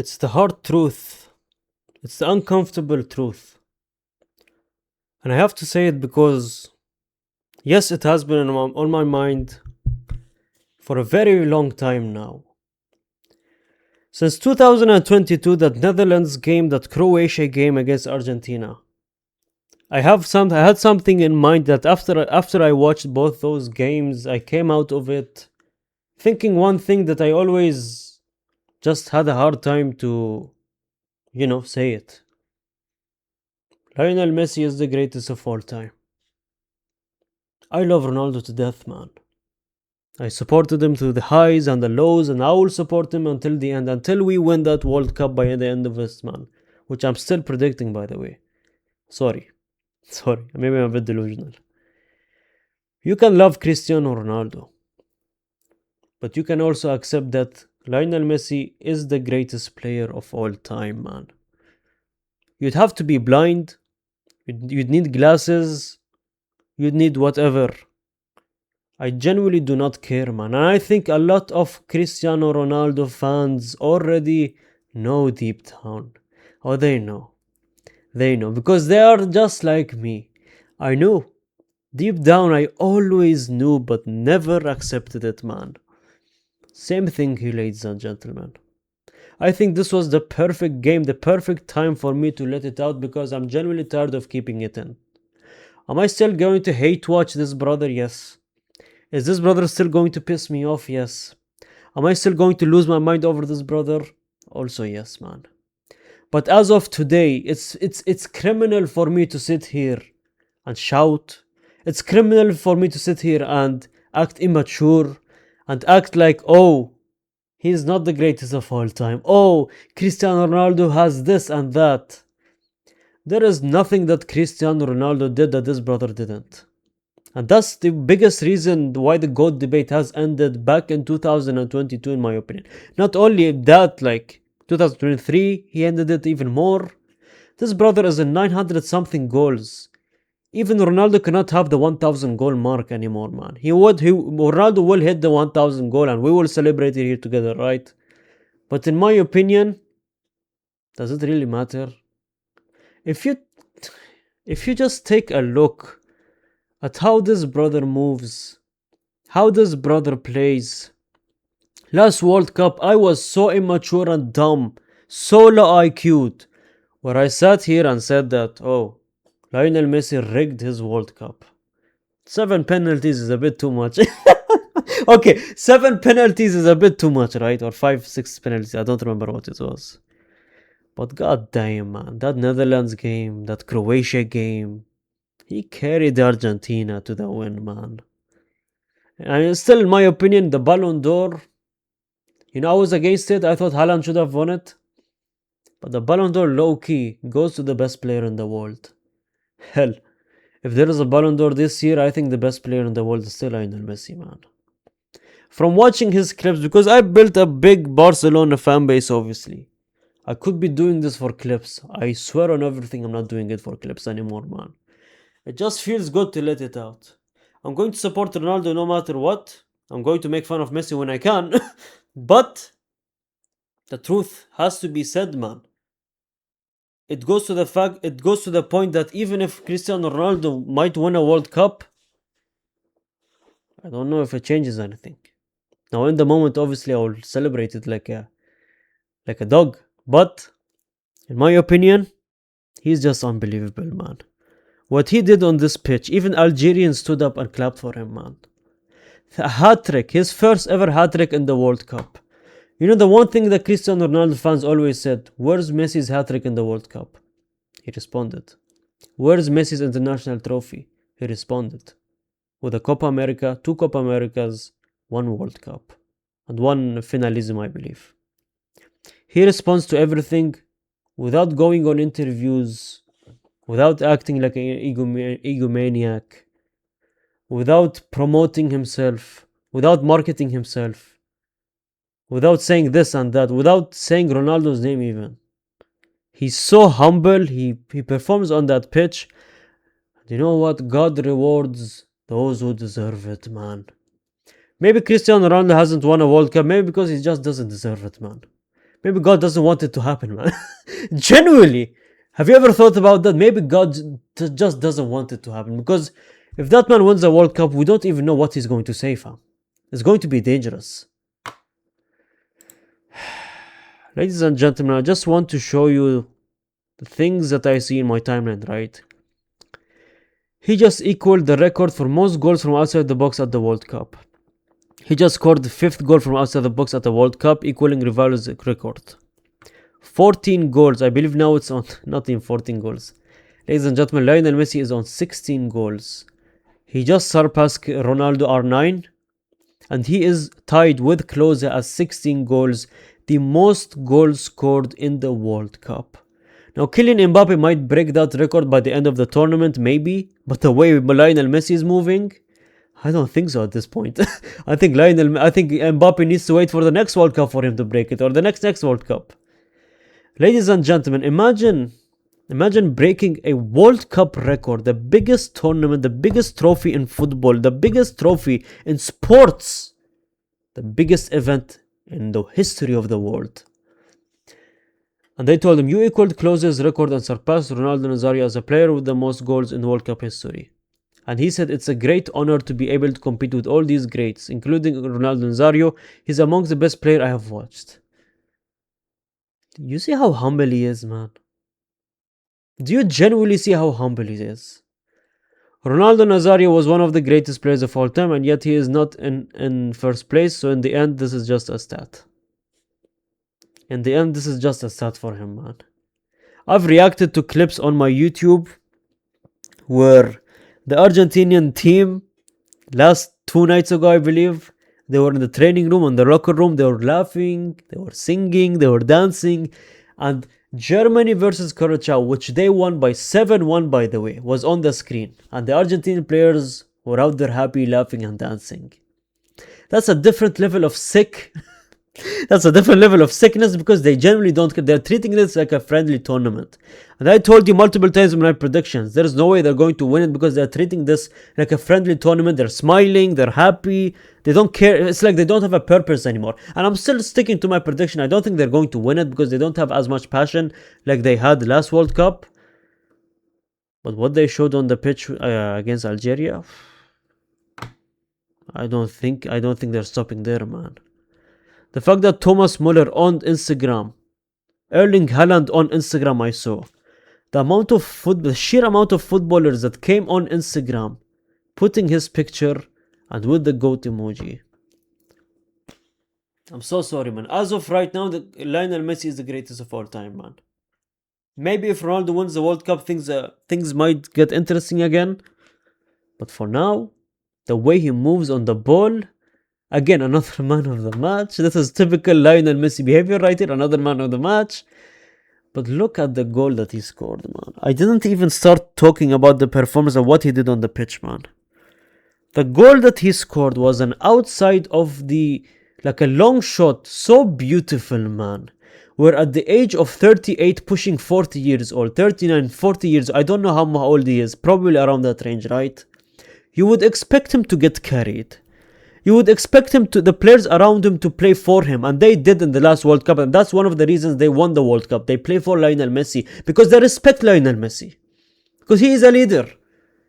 It's the hard truth. It's the uncomfortable truth. And I have to say it because, yes, it has been on my mind for a very long time now. Since 2022, that Netherlands game, that Croatia game against Argentina. I had something in mind that after I watched both those games, I came out of it thinking one thing that I always just had a hard time to, say it. Lionel Messi is the greatest of all time. I love Ronaldo to death, man. I supported him through the highs and the lows, and I will support him until the end, until we win that World Cup by the end of this, man. Which I'm still predicting, by the way. Sorry. Sorry, maybe I'm a bit delusional. You can love Cristiano Ronaldo, but you can also accept that Lionel Messi is the greatest player of all time, man. You'd have to be blind, you'd need glasses, you'd need whatever. I genuinely do not care, man. And I think a lot of Cristiano Ronaldo fans already know deep down. Oh, they know. They know. Because they are just like me. I knew. Deep down, I always knew, but never accepted it, man. Same thing here, ladies and gentlemen. I think this was the perfect game, the perfect time for me to let it out because I'm genuinely tired of keeping it in. Am I still going to hate watch this brother? Yes. Is this brother still going to piss me off? Yes. Am I still going to lose my mind over this brother? Also yes, man. But as of today, it's criminal for me to sit here and shout. It's criminal for me to sit here and act immature and act like, oh, he's not the greatest of all time. Oh, Cristiano Ronaldo has this and that. There is nothing that Cristiano Ronaldo did that this brother didn't. And that's the biggest reason why the GOAT debate has ended back in 2022, in my opinion. Not only that, like 2023, he ended it even more. This brother is in 900 something goals. Even Ronaldo cannot have the 1000 goal mark anymore, man. Ronaldo will hit the 1000 goal and we will celebrate it here together, right? But in my opinion, does it really matter? If you if you just take a look at how this brother moves, how this brother plays. Last World Cup, I was so immature and dumb, so low IQ'd, where I sat here and said that, oh, Lionel Messi rigged his World Cup. 7 penalties is a bit too much. Okay, 7 penalties is a bit too much, right? Or 5, 6 penalties, I don't remember what it was. But god damn, man, that Netherlands game, that Croatia game, he carried Argentina to the win, man. And still, in my opinion, the Ballon d'Or, I was against it. I thought Haaland should have won it. But the Ballon d'Or, low-key, goes to the best player in the world. Hell, if there is a Ballon d'Or this year, I think the best player in the world is still Lionel Messi, man. From watching his clips, because I built a big Barcelona fan base, obviously. I could be doing this for clips. I swear on everything I'm not doing it for clips anymore, man. It just feels good to let it out. I'm going to support Ronaldo no matter what. I'm going to make fun of Messi when I can. But the truth has to be said, man. It goes to the point that even if Cristiano Ronaldo might win a World Cup, I don't know if it changes anything. Now in the moment, obviously I will celebrate it like a dog. But in my opinion, he's just unbelievable, man. What he did on this pitch, even Algerians stood up and clapped for him, man. A hat-trick, his first ever hat-trick in the World Cup. The one thing that Cristiano Ronaldo fans always said, where's Messi's hat-trick in the World Cup? He responded. Where's Messi's international trophy? He responded. With a Copa America, 2 Copa Americas, 1 World Cup. And 1 finalism, I believe. He responds to everything without going on interviews, without acting like an egomaniac, without promoting himself, without marketing himself, without saying this and that, without saying Ronaldo's name even. He's so humble, he performs on that pitch. And you know what? God rewards those who deserve it, man. Maybe Cristiano Ronaldo hasn't won a World Cup, maybe because he just doesn't deserve it, man. Maybe God doesn't want it to happen, man. Genuinely. Have you ever thought about that? Maybe God just doesn't want it to happen. Because if that man wins the World Cup, we don't even know what he's going to say, fam. It's going to be dangerous. Ladies and gentlemen, I just want to show you the things that I see in my timeline, right? He just equaled the record for most goals from outside the box at the World Cup. He just scored the 5th goal from outside the box at the World Cup, equaling Rivaldo's record. 14 goals. I believe now it's on not in 14 goals. Ladies and gentlemen, Lionel Messi is on 16 goals. He just surpassed Ronaldo R9, and he is tied with Klose at 16 goals, the most goals scored in the World Cup. Now, Kylian Mbappe might break that record by the end of the tournament, maybe, but the way Lionel Messi is moving, I don't think so at this point. I think Mbappe needs to wait for the next World Cup for him to break it, or the next World Cup. Ladies and gentlemen, imagine breaking a World Cup record, the biggest tournament, the biggest trophy in football, the biggest trophy in sports, the biggest event in the history of the world. And they told him, you equaled Klose's record and surpassed Ronaldo Nazario as a player with the most goals in World Cup history. And he said, it's a great honor to be able to compete with all these greats, including Ronaldo Nazario. He's among the best players I have watched. You see how humble he is, man? Do you genuinely see how humble he is? Ronaldo Nazario was one of the greatest players of all time, and yet he is not in first place, so in the end, this is just a stat. In the end, this is just a stat for him, man. I've reacted to clips on my YouTube where the Argentinian team, last 2 nights ago, I believe, they were in the training room, in the locker room, they were laughing, they were singing, they were dancing, and Germany versus Croatia, which they won by 7-1 by the way, was on the screen, and the Argentine players were out there happy, laughing and dancing. That's a different level of sick. That's a different level of sickness, because they generally don't care. They're treating this like a friendly tournament. And I told you multiple times in my predictions, there's no way they're going to win it, because they're treating this like a friendly tournament. They're smiling, they're happy, they don't care. It's like they don't have a purpose anymore. And I'm still sticking to my prediction. I don't think they're going to win it, because they don't have as much passion like they had last World Cup. But what they showed on the pitch against Algeria, I don't think they're stopping there, man. The fact that Thomas Muller on Instagram, Erling Haaland on Instagram, I saw. The sheer amount of footballers that came on Instagram, putting his picture and with the goat emoji. I'm so sorry, man. As of right now, Lionel Messi is the greatest of all time, man. Maybe if Ronaldo wins the World Cup, things might get interesting again. But for now, the way he moves on the ball, again, another man of the match. This is typical Lionel Messi behavior right here. Another man of the match. But look at the goal that he scored, man. I didn't even start talking about the performance of what he did on the pitch, man. The goal that he scored was an outside of like a long shot. So beautiful, man. We're at the age of 38, pushing 40 years old. 39, 40 years. I don't know how old he is. Probably around that range, right? You would expect him to get carried. You would expect the players around him to play for him, and they did in the last World Cup, and that's one of the reasons they won the World Cup. They play for Lionel Messi because they respect Lionel Messi, because he is a leader.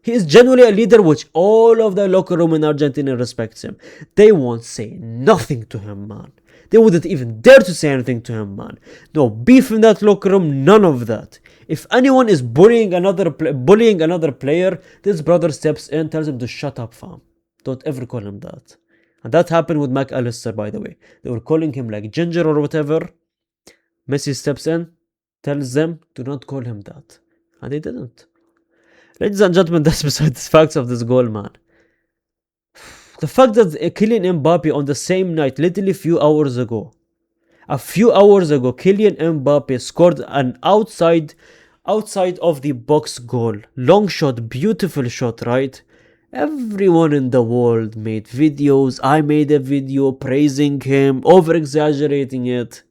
He is genuinely a leader, which all of the locker room in Argentina respects him. They won't say nothing to him, man. They wouldn't even dare to say anything to him, man. No beef in that locker room, none of that. If anyone is bullying another player, this brother steps in, tells him to shut up, fam. Don't ever call him that. And that happened with McAllister, by the way. They were calling him like Ginger or whatever. Messi steps in, tells them to not call him that. And they didn't. Ladies and gentlemen, that's beside the facts of this goal, man. The fact that Kylian Mbappe on the same night, literally a few hours ago, Kylian Mbappe scored an outside of the box goal. Long shot, beautiful shot, right? Everyone in the world made videos. I made a video praising him, over exaggerating it.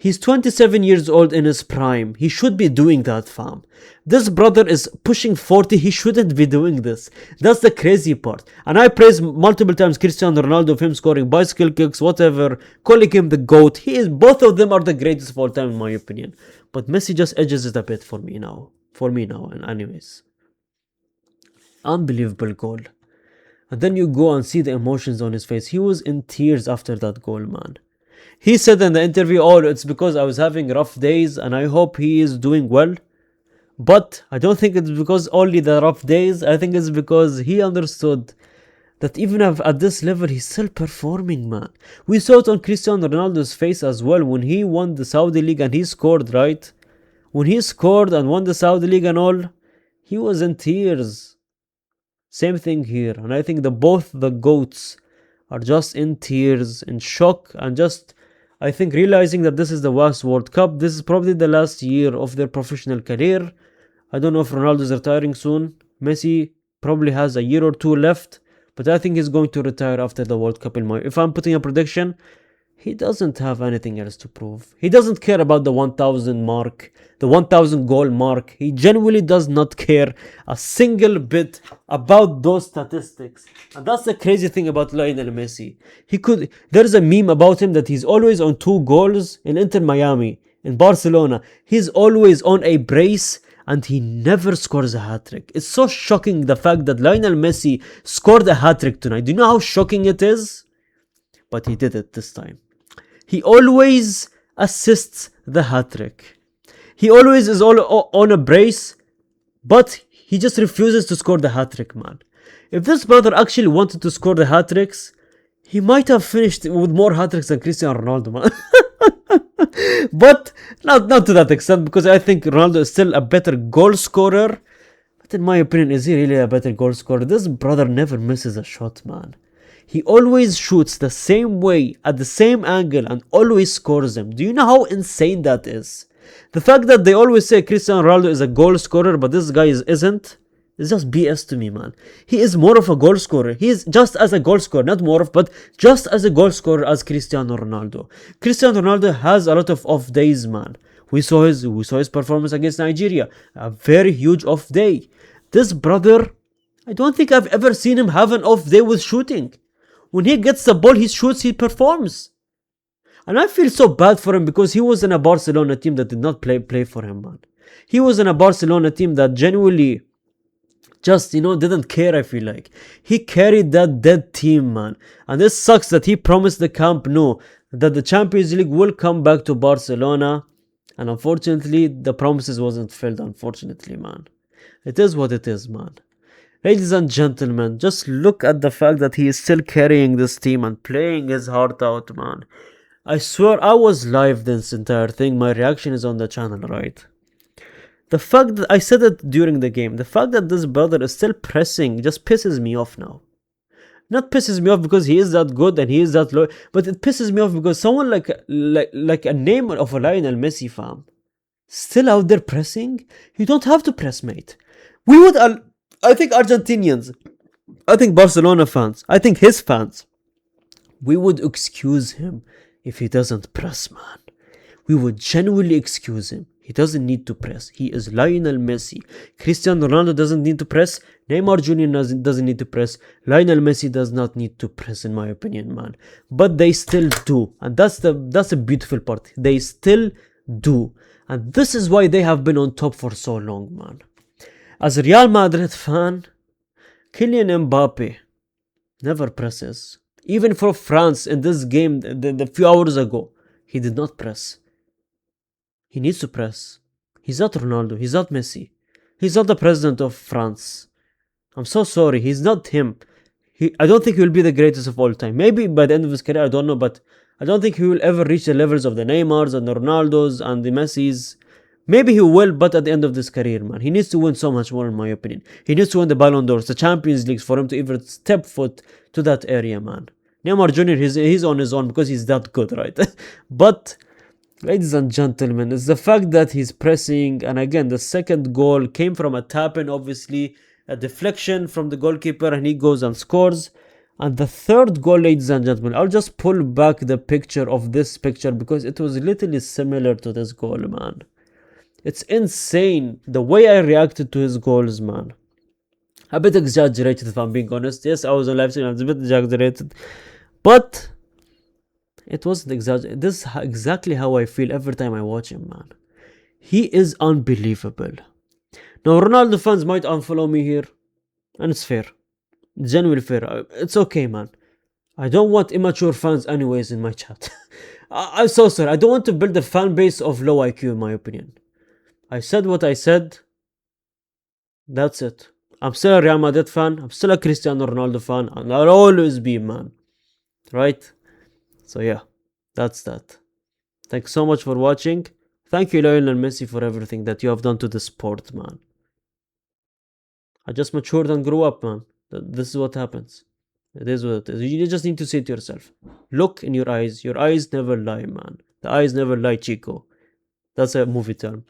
He's 27 years old in his prime. He should be doing that, fam. This brother is pushing 40. He shouldn't be doing this. That's the crazy part. And I praise multiple times Cristiano Ronaldo of him scoring bicycle kicks, whatever, calling him the GOAT. Both of them are the greatest of all time, in my opinion. But Messi just edges it a bit for me now. And anyways. Unbelievable goal. And then you go and see the emotions on his face. He was in tears after that goal, man. He said in the interview, oh, it's because I was having rough days and I hope he is doing well. But I don't think it's because only the rough days. I think it's because he understood that even at this level, he's still performing, man. We saw it on Cristiano Ronaldo's face as well when he won the Saudi League and he scored, right? When he scored and won the Saudi League and all, he was in tears. Same thing here. And I think both the GOATs are just in tears, in shock, and just, I think, realizing that this is the last World Cup. This is probably the last year of their professional career. I don't know if Ronaldo is retiring soon. Messi probably has a year or two left, but I think he's going to retire after the World Cup. If I'm putting a prediction, he doesn't have anything else to prove. He doesn't care about the 1,000 mark, the 1,000 goal mark. He genuinely does not care a single bit about those statistics. And that's the crazy thing about Lionel Messi. There's a meme about him that he's always on 2 goals in Inter Miami, in Barcelona. He's always on a brace and he never scores a hat-trick. It's so shocking, the fact that Lionel Messi scored a hat-trick tonight. Do you know how shocking it is? But he did it this time. He always assists the hat-trick. He always is on a brace, but he just refuses to score the hat-trick, man. If this brother actually wanted to score the hat-tricks, he might have finished with more hat-tricks than Cristiano Ronaldo, man. But not to that extent, because I think Ronaldo is still a better goal scorer. But in my opinion, is he really a better goal scorer? This brother never misses a shot, man. He always shoots the same way, at the same angle, and always scores them. Do you know how insane that is? The fact that they always say Cristiano Ronaldo is a goal scorer, but this guy isn't, it's just BS to me, man. He is more of a goal scorer. He is just as a goal scorer, not more of, but just as a goal scorer as Cristiano Ronaldo. Cristiano Ronaldo has a lot of off days, man. We saw his performance against Nigeria, a very huge off day. This brother, I don't think I've ever seen him have an off day with shooting. When he gets the ball, he shoots, he performs. And I feel so bad for him because he was in a Barcelona team that did not play for him, man. He was in a Barcelona team that genuinely just, didn't care, I feel like. He carried that dead team, man. And this sucks that he promised the Camp Nou that the Champions League will come back to Barcelona. And unfortunately, the promises wasn't filled, unfortunately, man. It is what it is, man. Ladies and gentlemen, just look at the fact that he is still carrying this team and playing his heart out, man. I swear I was live this entire thing. My reaction is on the channel, right? The fact that I said it during the game, the fact that this brother is still pressing just pisses me off now. Not pisses me off because he is that good and he is that low, but it pisses me off because someone like a name of a Lionel Messi, fam, still out there pressing. You don't have to press, mate. I think Argentinians, I think Barcelona fans, I think his fans, we would excuse him if he doesn't press, man. We would genuinely excuse him. He doesn't need to press. He is Lionel Messi. Cristiano Ronaldo doesn't need to press. Neymar Jr. doesn't need to press. Lionel Messi does not need to press, in my opinion, man. But they still do. And that's the beautiful part. They still do. And this is why they have been on top for so long, man. As a Real Madrid fan, Kylian Mbappe never presses. Even for France in this game, the few hours ago, he did not press. He needs to press. He's not Ronaldo. He's not Messi. He's not the president of France. I'm so sorry. He's not him. I don't think he will be the greatest of all time. Maybe by the end of his career, I don't know, but I don't think he will ever reach the levels of the Neymars and the Ronaldos and the Messis. Maybe he will, but at the end of this career, man, he needs to win so much more, in my opinion. He needs to win the Ballon d'Ors, the Champions Leagues, for him to even step foot to that area, man. Neymar Jr., he's on his own because he's that good, right? But, ladies and gentlemen, it's the fact that he's pressing, and again, the second goal came from a tap-in, obviously, a deflection from the goalkeeper, and he goes and scores. And the third goal, ladies and gentlemen, I'll just pull back the picture of this picture because it was literally similar to this goal, man. It's insane the way I reacted to his goals, man. A bit exaggerated, if I'm being honest. Yes, I was on live stream, it's a bit exaggerated. But it wasn't exaggerated. This is exactly how I feel every time I watch him, man. He is unbelievable. Now, Ronaldo fans might unfollow me here, and it's fair. Genuinely fair. It's okay, man. I don't want immature fans, anyways, in my chat. I'm so sorry. I don't want to build a fan base of low IQ, in my opinion. I said what I said. That's it. I'm still a Real Madrid fan. I'm still a Cristiano Ronaldo fan. And I'll always be, man. Right? So, yeah. That's that. Thanks so much for watching. Thank you, Lionel Messi, for everything that you have done to the sport, man. I just matured and grew up, man. This is what happens. It is what it is. You just need to say to yourself, look in your eyes. Your eyes never lie, man. The eyes never lie, Chico. That's a movie term.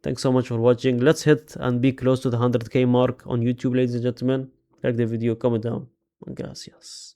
Thanks so much for watching. Let's hit and be close to the 100k mark on YouTube, ladies and gentlemen. Like the video, comment down. Gracias.